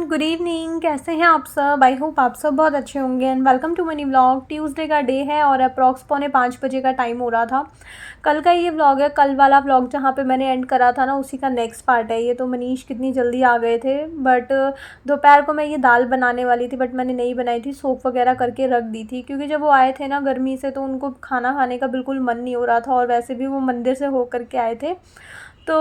Good evening. कैसे हैं आप सब? आई होप आप सब बहुत अच्छे होंगे and welcome to money vlog. Tuesday का डे है और अप्रॉक्स 4:45 का टाइम हो रहा था। कल का ये व्लॉग है, कल वाला व्लॉग जहाँ पे मैंने एंड करा था ना, उसी का नेक्स्ट पार्ट है ये। तो मनीष कितनी जल्दी आ गए थे, बट दोपहर को मैं ये दाल बनाने वाली थी, बट मैंने नहीं बनाई थी, सोप वगैरह करके रख दी थी, क्योंकि जब वो आए थे ना गर्मी से तो उनको खाना खाने का बिल्कुल मन नहीं हो रहा था। और वैसे भी वो मंदिर से होकर के आए थे, तो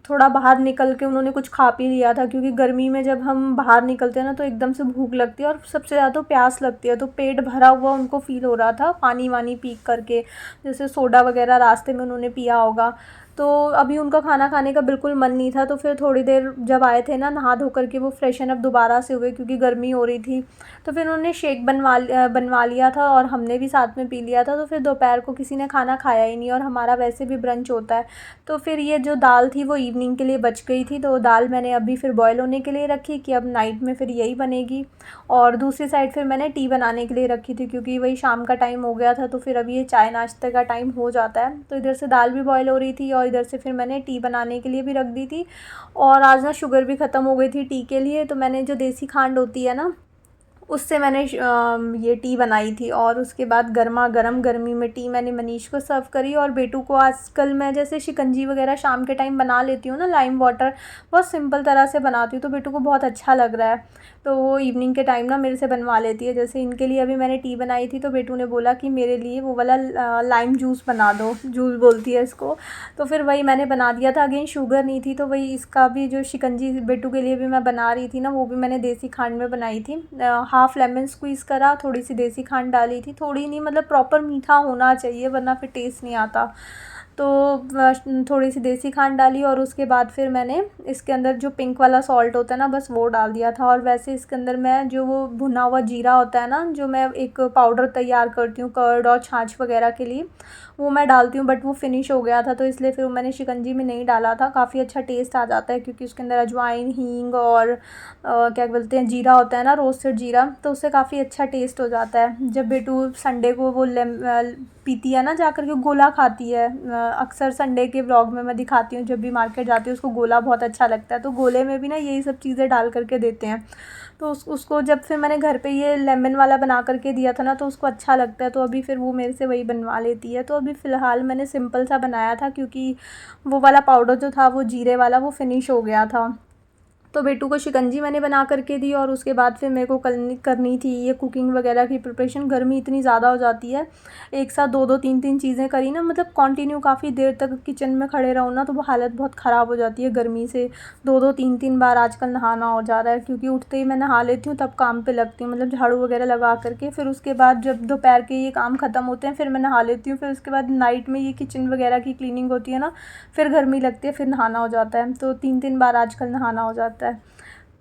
थोड़ा बाहर निकल के उन्होंने कुछ खा पी लिया था, क्योंकि गर्मी में जब हम बाहर निकलते हैं ना तो एकदम से भूख लगती है और सबसे ज़्यादा तो प्यास लगती है। तो पेट भरा हुआ उनको फ़ील हो रहा था, पानी वानी पी करके, जैसे सोडा वगैरह रास्ते में उन्होंने पिया होगा। तो अभी उनका खाना खाने का बिल्कुल मन नहीं था। तो फिर थोड़ी देर जब आए थे ना, नहा धो करके वो फ्रेशन अप दोबारा से हुए, क्योंकि गर्मी हो रही थी। तो फिर उन्होंने शेक बनवा लिया था और हमने भी साथ में पी लिया था। तो फिर दोपहर को किसी ने खाना खाया ही नहीं, और हमारा वैसे भी ब्रंच होता है। तो फिर ये जो दाल थी वो इवनिंग के लिए बच गई थी, तो दाल मैंने अभी फिर बॉयल होने के लिए रखी कि अब नाइट में फिर यही बनेगी। और दूसरी साइड फिर मैंने टी बनाने के लिए रखी थी, क्योंकि वही शाम का टाइम हो गया था। तो फिर अभी ये चाय नाश्ते का टाइम हो जाता है। तो इधर से दाल भी बॉयल हो रही थी और इधर से फिर मैंने टी बनाने के लिए भी रख दी थी। और आज ना शुगर भी ख़त्म हो गई थी टी के लिए, तो मैंने जो देसी खांड होती है ना, उससे मैंने ये टी बनाई थी। और उसके बाद गर्मा गर्म गर्मी में टी मैंने मनीष को सर्व करी। और बेटू को आजकल मैं जैसे शिकंजी वगैरह शाम के टाइम बना लेती हूँ ना, लाइम वाटर, बहुत सिंपल तरह से बनाती हूँ, तो बेटू को बहुत अच्छा लग रहा है। तो वो इवनिंग के टाइम ना मेरे से बनवा लेती है। जैसे इनके लिए अभी मैंने टी बनाई थी, तो बेटू ने बोला कि मेरे लिए वो वाला लाइम जूस बना दो, जूस बोलती है इसको। तो फिर वही मैंने बना दिया था। अगेन शुगर नहीं थी, तो वही इसका भी जो शिकंजी बेटू के लिए भी मैं बना रही थी ना, वो भी मैंने देसी खांड में बनाई थी। हाफ़ लेमन स्क्वीज़ करा, थोड़ी सी देसी खांड डाली थी, थोड़ी नहीं मतलब प्रॉपर मीठा होना चाहिए वरना फिर टेस्ट नहीं आता। तो थोड़ी सी देसी खांड डाली और उसके बाद फिर मैंने इसके अंदर जो पिंक वाला सॉल्ट होता है ना, बस वो डाल दिया था। और वैसे इसके अंदर मैं जो वो भुना हुआ जीरा होता है ना, जो मैं एक पाउडर तैयार करती हूँ कर्ड और छाछ वगैरह के लिए, वो मैं डालती हूँ। बट वो फिनिश हो गया था, तो इसलिए फिर मैंने शिकंजी में नहीं डाला था। काफ़ी अच्छा टेस्ट आ जाता है, क्योंकि उसके अंदर अजवाइन, हींग और क्या बोलते हैं, जीरा होता है ना, रोस्टेड जीरा, तो उससे काफ़ी अच्छा टेस्ट हो जाता है। जब बेटू संडे को वो पीती है ना, जा कर के गोला खाती है, अक्सर संडे के व्लॉग में मैं दिखाती हूँ, जब भी मार्केट जाती हूँ उसको गोला बहुत अच्छा लगता है। तो गोले में भी ना यही सब चीज़ें डाल करके देते हैं। तो उसको जब फिर मैंने घर पे ये लेमन वाला बना करके दिया था ना, तो उसको अच्छा लगता है। तो अभी फिर वो मेरे से वही बनवा लेती है। तो अभी फ़िलहाल मैंने सिंपल सा बनाया था, क्योंकि वो वाला पाउडर जो था वो जीरे वाला वो फिनिश हो गया था। तो बेटू को शिकंजी मैंने बना करके दी और उसके बाद फिर मेरे को करनी थी ये कुकिंग वगैरह की प्रिपरेशन। गर्मी इतनी ज़्यादा हो जाती है, एक साथ दो दो तीन तीन चीज़ें करी ना, मतलब कंटिन्यू काफ़ी देर तक किचन में खड़े रहो ना, तो वो हालत बहुत ख़राब हो जाती है गर्मी से। दो दो तीन तीन बार आजकल नहाना हो जा रहा है, क्योंकि उठते ही मैं नहा लेती हूँ, तब काम पे लगती हूँ, मतलब झाड़ू वगैरह लगा करके। फिर उसके बाद जब दोपहर के ये काम ख़त्म होते हैं फिर मैं नहा लेती हूँ। फिर उसके बाद नाइट में ये किचन वगैरह की क्लीनिंग होती है ना, फिर गर्मी लगती है, फिर नहाना हो जाता है। तो तीन तीन बार आजकल नहाना हो जाता है।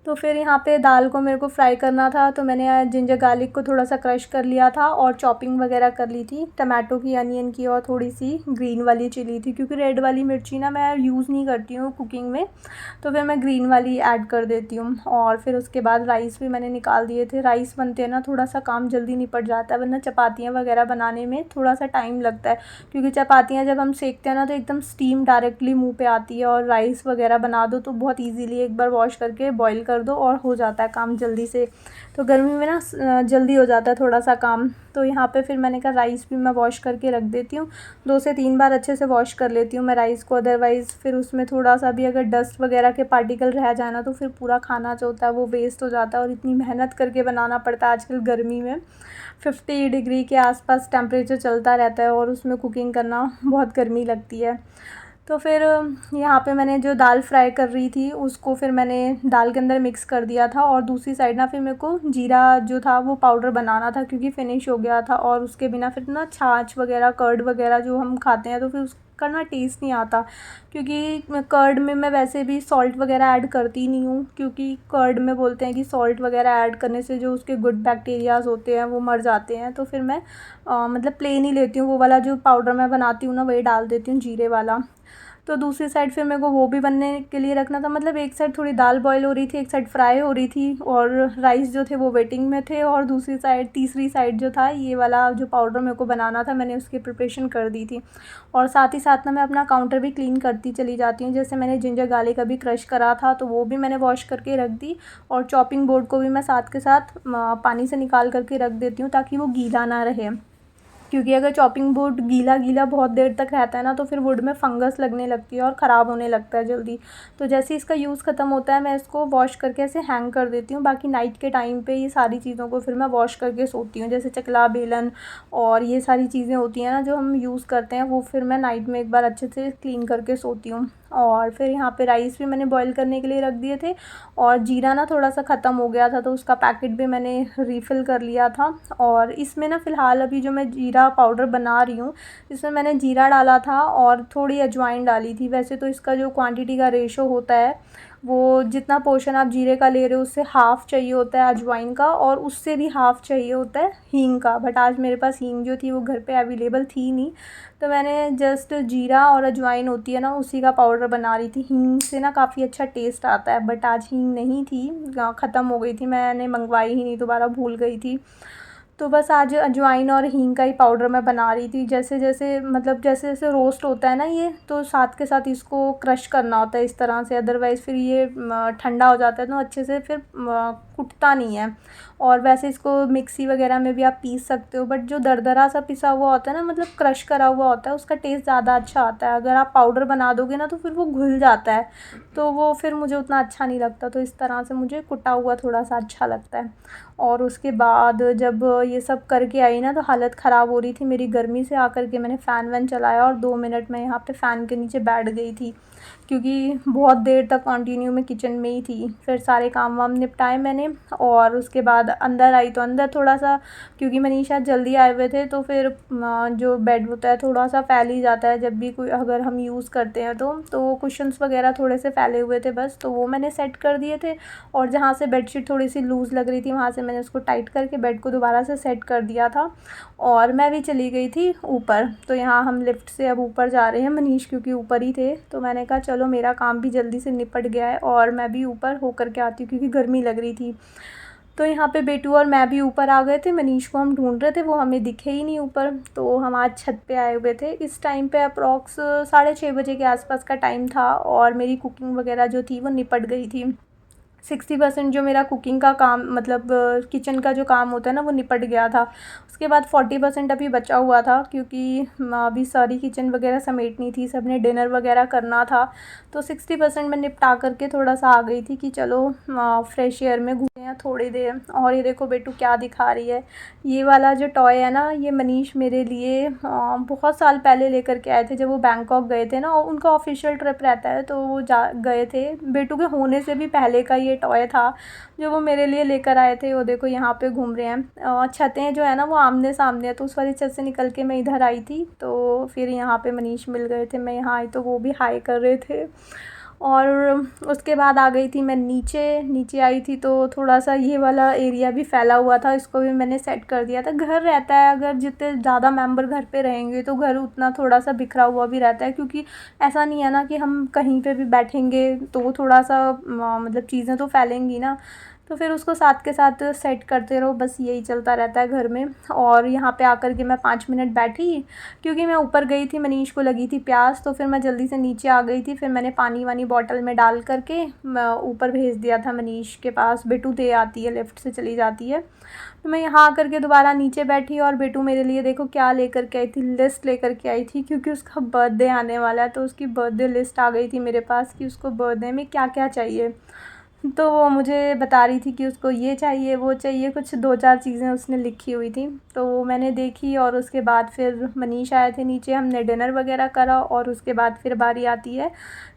तो फिर यहाँ पे दाल को मेरे को फ्राई करना था, तो मैंने जिंजर गार्लिक को थोड़ा सा क्रश कर लिया था और चॉपिंग वगैरह कर ली थी, टमाटो की, अनियन की, और थोड़ी सी ग्रीन वाली चिली थी, क्योंकि रेड वाली मिर्ची ना मैं यूज़ नहीं करती हूँ कुकिंग में, तो फिर मैं ग्रीन वाली ऐड कर देती हूँ। और फिर उसके बाद राइस भी मैंने निकाल दिए थे। राइस बनते हैं ना, थोड़ा सा काम जल्दी निपट जाता है, वरना चपातियाँ वगैरह बनाने में थोड़ा सा टाइम लगता है, क्योंकि चपातियाँ जब हम सेकते हैं ना तो एकदम स्टीम डायरेक्टली मुँह पे आती है। और राइस वगैरह बना दो तो बहुत ईजीली एक बार वॉश करके बॉईल कर दो और हो जाता है काम जल्दी से। तो गर्मी में ना जल्दी हो जाता है थोड़ा सा काम। तो यहाँ पे फिर मैंने कहा राइस भी मैं वॉश करके रख देती हूँ, 2 से 3 बार अच्छे से वॉश कर लेती हूँ मैं राइस को। अदरवाइज़ फिर उसमें थोड़ा सा भी अगर डस्ट वगैरह के पार्टिकल रह जाए ना, तो फिर पूरा खाना जो होता है वो वेस्ट हो जाता है। और इतनी मेहनत करके बनाना पड़ता है आजकल गर्मी में, 50 डिग्री के आसपास टेम्परेचर चलता रहता है, और उसमें कुकिंग करना बहुत गर्मी लगती है। तो फिर यहाँ पे मैंने जो दाल फ्राई कर रही थी उसको फिर मैंने दाल के अंदर मिक्स कर दिया था। और दूसरी साइड ना फिर मेरे को जीरा जो था वो पाउडर बनाना था, क्योंकि फिनिश हो गया था। और उसके बिना फिर ना छाछ वगैरह, कर्ड वगैरह जो हम खाते हैं, तो फिर उसका ना टेस्ट नहीं आता, क्योंकि कर्ड में मैं वैसे भी सॉल्ट वगैरह ऐड करती नहीं हूँ, क्योंकि कर्ड में बोलते हैं कि सॉल्ट वगैरह ऐड करने से जो उसके गुड बैक्टीरियाज़ होते हैं वो मर जाते हैं। तो फिर मैं मतलब प्लेन ही लेती हूँ, वो वाला जो पाउडर मैं बनाती हूँ ना वही डाल देती हूँ, जीरे वाला। तो दूसरी साइड फिर मेरे को वो भी बनने के लिए रखना था। मतलब एक साइड थोड़ी दाल बॉयल हो रही थी, एक साइड फ्राई हो रही थी और राइस जो थे वो वेटिंग में थे, और दूसरी साइड तीसरी साइड जो था ये वाला जो पाउडर मेरे को बनाना था मैंने उसकी प्रिपरेशन कर दी थी। और साथ ही साथ ना मैं अपना काउंटर भी क्लीन करती चली जाती हूँ। जैसे मैंने जिंजर गार्लिक अभी क्रश करा था तो वो भी मैंने वॉश करके रख दी, और चॉपिंग बोर्ड को भी मैं साथ के साथ पानी से निकाल करके रख देती हूँ ताकि वो गीला ना रहे। क्योंकि अगर चॉपिंग बोर्ड गीला गीला बहुत देर तक रहता है ना तो फिर वुड में फंगस लगने लगती है और ख़राब होने लगता है जल्दी। तो जैसे इसका यूज़ ख़त्म होता है मैं इसको वॉश करके ऐसे हैंग कर देती हूँ। बाकी नाइट के टाइम पे ये सारी चीज़ों को फिर मैं वॉश करके सोती हूँ। जैसे चकला, बेलन और ये सारी चीज़ें होती हैं ना जो हम यूज़ करते हैं, वो फिर मैं नाइट में एक बार अच्छे से क्लीन करके सोती हूँ। और फिर यहाँ पे राइस भी मैंने बॉईल करने के लिए रख दिए थे, और जीरा ना थोड़ा सा ख़त्म हो गया था तो उसका पैकेट भी मैंने रीफ़िल कर लिया था। और इसमें ना फ़िलहाल अभी जो मैं जीरा पाउडर बना रही हूँ इसमें मैंने जीरा डाला था और थोड़ी अजवाइन डाली थी। वैसे तो इसका जो क्वांटिटी का रेशो होता है वो जितना पोर्शन आप जीरे का ले रहे हो उससे हाफ़ चाहिए होता है अजवाइन का, और उससे भी हाफ़ चाहिए होता है हींग का। बट आज मेरे पास हींग जो थी वो घर पे अवेलेबल थी नहीं, तो मैंने जस्ट जीरा और अजवाइन होती है ना उसी का पाउडर बना रही थी। हींग से ना काफ़ी अच्छा टेस्ट आता है, बट आज हींग नहीं थी, ख़त्म हो गई थी, मैंने मंगवाई ही नहीं, दोबारा भूल गई थी। तो बस आज अजवाइन और हींग का ही पाउडर मैं बना रही थी। जैसे जैसे मतलब जैसे जैसे रोस्ट होता है ना ये, तो साथ के साथ इसको क्रश करना होता है इस तरह से, अदरवाइज़ फिर ये ठंडा हो जाता है तो अच्छे से फिर कुटता नहीं है। और वैसे इसको मिक्सी वगैरह में भी आप पीस सकते हो, बट जो दरदरा सा पिसा हुआ होता है ना, मतलब क्रश करा हुआ होता है, उसका टेस्ट ज़्यादा अच्छा आता है। अगर आप पाउडर बना दोगे ना तो फिर वो घुल जाता है, तो वो फिर मुझे उतना अच्छा नहीं लगता। तो इस तरह से मुझे कुटा हुआ थोड़ा सा अच्छा लगता है। और उसके बाद जब ये सब करके आई ना तो हालत ख़राब हो रही थी मेरी गर्मी से। आकर के मैंने फ़ैन वैन चलाया और 2 मिनट में यहाँ पे फ़ैन के नीचे बैठ गई थी, क्योंकि बहुत देर तक कंटिन्यू मैं किचन में ही थी। फिर सारे काम वाम निपटाए मैंने, और उसके बाद अंदर आई तो अंदर थोड़ा सा, क्योंकि मनीषा जल्दी आए हुए थे तो फिर जो बेड होता है थोड़ा सा फैल ही जाता है जब भी कोई अगर हम यूज़ करते हैं तो कुशन्स वगैरह थोड़े से फैले हुए थे बस, तो वो मैंने सेट कर दिए थे। और जहाँ से बेडशीट थोड़ी सी लूज़ लग रही थी वहाँ से मैंने उसको टाइट करके बेड को दोबारा से सेट कर दिया था। और मैं भी चली गई थी ऊपर। तो यहाँ हम लिफ्ट से अब ऊपर जा रहे हैं, मनीष क्योंकि ऊपर ही थे, तो मैंने कहा चलो मेरा काम भी जल्दी से निपट गया है और मैं भी ऊपर होकर के आती हूँ क्योंकि गर्मी लग रही थी। तो यहाँ पे बेटू और मैं भी ऊपर आ गए थे। मनीष को हम ढूंढ रहे थे, वो हमें दिखे ही नहीं ऊपर। तो हम आज छत पे आए हुए थे। इस टाइम पे अप्रॉक्स 6:30 बजे के आसपास का टाइम था, और मेरी कुकिंग वगैरह जो थी वो निपट गई थी। 60% जो मेरा कुकिंग का काम मतलब किचन का जो काम होता है ना वो निपट गया था। उसके बाद 40% अभी बचा हुआ था, क्योंकि अभी सारी किचन वगैरह समेटनी थी, सबने डिनर वगैरह करना था। तो 60% मैं निपटा करके थोड़ा सा आ गई थी कि चलो फ्रेश एयर में घूमते हैं थोड़ी देर। और ये देखो बेटू क्या दिखा रही है, ये वाला जो टॉय है ना ये मनीष मेरे लिए बहुत साल पहले लेकर के आए थे जब वो बैंकॉक गए थे ना, और उनका ऑफिशियल ट्रिप रहता है तो वो गए थे। बेटू के होने से भी पहले का ये टॉय था जो वो मेरे लिए लेकर आए थे। वो देखो यहाँ पे घूम रहे हैं। छतें जो है ना वो आमने सामने है, तो उस वाली छत से निकल के मैं इधर आई थी, तो फिर यहाँ पे मनीष मिल गए थे। मैं यहाँ आई तो वो भी हाई कर रहे थे। और उसके बाद आ गई थी मैं नीचे आई थी तो थोड़ा सा ये वाला एरिया भी फैला हुआ था, इसको भी मैंने सेट कर दिया था। घर रहता है, अगर जितने ज़्यादा मेंबर घर पे रहेंगे तो घर उतना थोड़ा सा बिखरा हुआ भी रहता है, क्योंकि ऐसा नहीं है ना कि हम कहीं पे भी बैठेंगे तो वो थोड़ा सा मतलब चीज़ें तो फैलेंगी ना। तो फिर उसको साथ के साथ सेट करते रहो, बस यही चलता रहता है घर में। और यहाँ पे आकर के मैं 5 मिनट बैठी, क्योंकि मैं ऊपर गई थी, मनीष को लगी थी प्यास, तो फिर मैं जल्दी से नीचे आ गई थी। फिर मैंने पानी वानी बॉटल में डाल करके ऊपर भेज दिया था मनीष के पास। बेटू दे आती है, लिफ्ट से चली जाती है। तो मैं यहाँ आकर के दोबारा नीचे बैठी, और बेटू मेरे लिए देखो क्या लेकर के आई थी, लिस्ट लेकर के आई थी, क्योंकि उसका बर्थडे आने वाला है। तो उसकी बर्थडे लिस्ट आ गई थी मेरे पास कि उसको बर्थडे में क्या क्या चाहिए। तो वो मुझे बता रही थी कि उसको ये चाहिए वो चाहिए, कुछ 2-4 चीज़ें उसने लिखी हुई थी। तो वो मैंने देखी, और उसके बाद फिर मनीष आए थे नीचे, हमने डिनर वगैरह करा, और उसके बाद फिर बारी आती है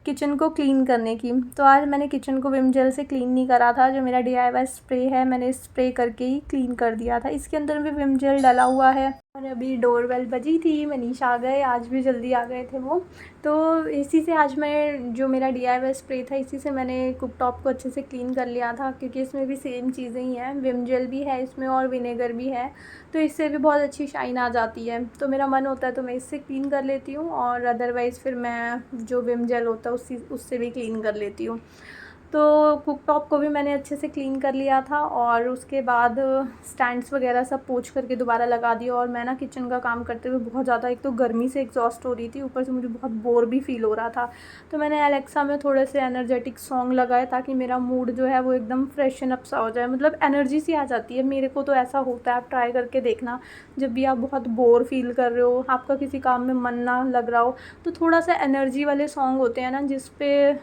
किचन को क्लीन करने की। तो आज मैंने किचन को विम जेल से क्लीन नहीं करा था, जो मेरा DIY स्प्रे है मैंने स्प्रे करके ही क्लीन कर दिया था। इसके अंदर भी विम जेल डला हुआ है। और अभी डोरबेल बजी थी, मनीष आ गए, आज भी जल्दी आ गए थे वो। तो इसी से आज मैं जो मेरा DIY स्प्रे था, इसी से मैंने कुकटॉप को अच्छे से क्लीन कर लिया था, क्योंकि इसमें भी सेम चीज़ें ही हैं, विम जेल भी है इसमें और विनेगर भी है, तो इससे भी बहुत अच्छी शाइन आ जाती है। तो मेरा मन होता है तो मैं इससे क्लीन कर लेती हूँ, और अदरवाइज़ फिर मैं जो विम जेल होता है उससे भी क्लीन कर लेती हूँ। तो कुकटॉप को भी मैंने अच्छे से क्लीन कर लिया था, और उसके बाद स्टैंड्स वगैरह सब पोंछ करके दोबारा लगा दिया। और मैं ना किचन का काम करते हुए बहुत ज़्यादा, एक तो गर्मी से एग्जॉस्ट हो रही थी, ऊपर से मुझे बहुत बोर भी फील हो रहा था। तो मैंने एलेक्सा में थोड़े से एनर्जेटिक सॉन्ग लगाए, ताकि मेरा मूड जो है वो एकदम फ्रेशन अप सा हो जाए, मतलब एनर्जी सी आ जाती है मेरे को, तो ऐसा होता है। आप ट्राई करके देखना, जब भी आप बहुत बोर फील कर रहे हो, आपका किसी काम में मन ना लग रहा हो, तो थोड़ा सा एनर्जी वाले सॉन्ग होते हैं ना,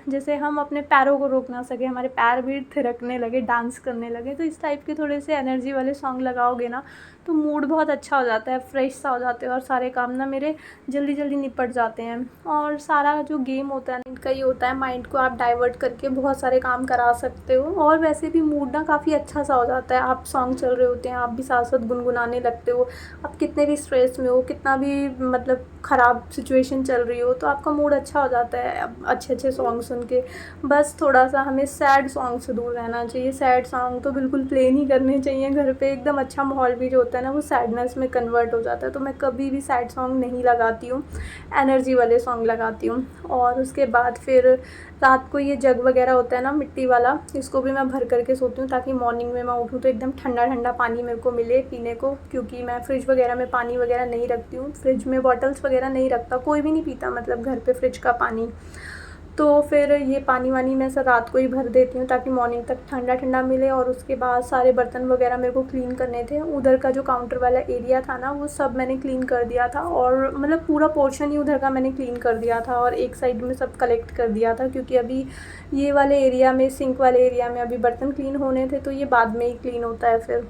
जैसे हम अपने पैरों को रोक ना सके, हमारे पैर भी थिरकने लगे, डांस करने लगे, तो इस टाइप के थोड़े से एनर्जी वाले सॉन्ग लगाओगे ना, तो मूड बहुत अच्छा हो जाता है, फ्रेश सा हो जाते हैं, और सारे काम ना मेरे जल्दी जल्दी निपट जाते हैं। और सारा जो गेम होता है इनका ही होता है, माइंड को आप डाइवर्ट करके बहुत सारे काम करा सकते हो, और वैसे भी मूड ना काफ़ी अच्छा सा हो जाता है। आप सॉन्ग चल रहे होते हैं, आप भी साथ साथ गुनगुनाने लगते हो, आप कितने भी स्ट्रेस में हो, कितना भी मतलब ख़राब सिचुएशन चल रही हो, तो आपका मूड अच्छा हो जाता है अच्छे अच्छे सॉन्ग सुन के। बस थोड़ा सा हमें सैड सॉन्ग से दूर रहना चाहिए, सैड सॉन्ग तो बिल्कुल प्ले नहीं करने चाहिए घर पे। एकदम अच्छा माहौल भी जो होता है ना, वो सैडनेस में कन्वर्ट हो जाता है, तो मैं कभी भी सैड सॉन्ग नहीं लगाती हूँ, एनर्जी वाले सॉन्ग लगाती हूँ। और उसके बाद फिर रात को ये जग वगैरह होता है ना मिट्टी वाला, इसको भी मैं भर करके सोती हूँ, ताकि मॉर्निंग में मैं उठूँ तो एकदम ठंडा ठंडा पानी मेरे को मिले पीने को, क्योंकि मैं फ्रिज वगैरह में पानी वगैरह नहीं रखती हूँ, फ्रिज में बॉटल्स वगैरह नहीं रखता, कोई भी नहीं पीता मतलब घर पे फ्रिज का पानी। तो फिर ये पानी वानी मैं सब रात को ही भर देती हूँ, ताकि मॉर्निंग तक ठंडा ठंडा मिले। और उसके बाद सारे बर्तन वगैरह मेरे को क्लीन करने थे, उधर का जो काउंटर वाला एरिया था ना, वो सब मैंने क्लीन कर दिया था, और मतलब पूरा पोर्शन ही उधर का मैंने क्लीन कर दिया था, और एक साइड में सब कलेक्ट कर दिया था, क्योंकि अभी ये वाले एरिया में, सिंक वाले एरिया में अभी बर्तन क्लीन होने थे, तो ये बाद में ही क्लीन होता है फिर।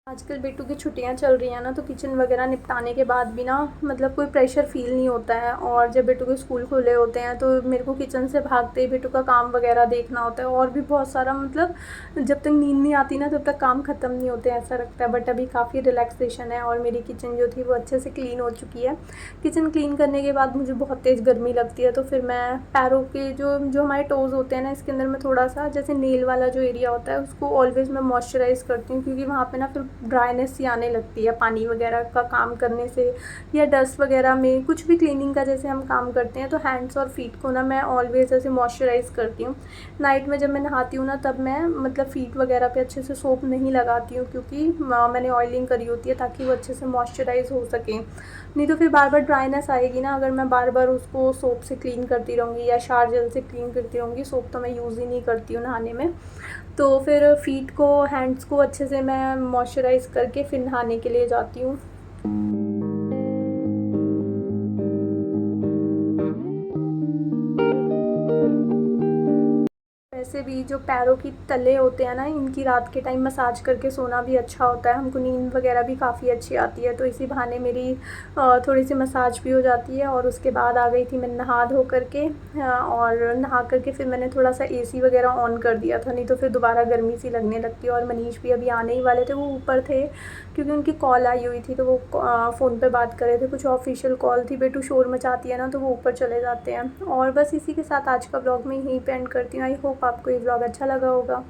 आजकल बेटू की छुट्टियां चल रही हैं ना, तो किचन वगैरह निपटाने के बाद भी ना मतलब कोई प्रेशर फ़ील नहीं होता है। और जब बेटू के स्कूल खुले होते हैं, तो मेरे को किचन से भागते ही बेटू का काम वगैरह देखना होता है, और भी बहुत सारा, मतलब जब तक नींद नहीं आती ना, तब तक काम ख़त्म नहीं होते, ऐसा लगता है। बट अभी काफ़ी रिलैक्सेशन है, और मेरी किचन जो थी वो अच्छे से क्लीन हो चुकी है। किचन क्लीन करने के बाद मुझे बहुत तेज़ गर्मी लगती है, तो फिर मैं पैरों के जो जो हमारे टोज़ होते हैं ना, इसके अंदर मैं थोड़ा सा जैसे नेल वाला जो एरिया होता है, उसको ऑलवेज़ मैं मॉइस्चराइज़ करती हूँ, क्योंकि वहाँ पे ना फिर ड्राइनेस सी आने लगती है पानी वगैरह का काम करने से, या डस्ट वगैरह में कुछ भी क्लीनिंग का जैसे हम काम करते हैं, तो हैंड्स और फीट को ना मैं ऑलवेज़ ऐसे मॉइस्चराइज़ करती हूँ। नाइट में जब मैं नहाती हूँ ना, तब मैं मतलब फ़ीट वगैरह पे अच्छे से सोप नहीं लगाती हूँ, क्योंकि मैंने ऑयलिंग करी होती है, ताकि वो अच्छे से मॉइस्चराइज़ हो सके। नहीं तो फिर बार बार ड्राइनेस आएगी ना, अगर मैं बार बार उसको सोप से क्लीन करती रहूँगी या शार जेल से क्लीन करती रहूँगी। सोप तो मैं यूज़ ही नहीं करती हूँ नहाने में। तो फिर फ़ीट को, हैंड्स को अच्छे से मैं मॉइस्चराइज़ करके फिर नहाने के लिए जाती हूँ। वैसे भी जो पैरों की तले होते हैं ना, इनकी रात के टाइम मसाज करके सोना भी अच्छा होता है, हमको नींद वगैरह भी काफ़ी अच्छी आती है। तो इसी बहाने मेरी थोड़ी सी मसाज भी हो जाती है। और उसके बाद आ गई थी मैं नहा धो करके, और नहा करके फिर मैंने थोड़ा सा एसी वगैरह ऑन कर दिया था, नहीं तो फिर दोबारा गर्मी सी लगने लगती है। और मनीष भी अभी आने ही वाले थे, वो ऊपर थे, क्योंकि उनकी कॉल आई हुई थी, तो वो फ़ोन पे बात कर रहे थे, कुछ ऑफिशियल कॉल थी। बेटू शोर मचाती है ना, तो वो ऊपर चले जाते हैं। और बस इसी के साथ आज का व्लॉग मैं यहीं पे एंड करती हूँ। आई होप आपको ये व्लॉग अच्छा लगा होगा।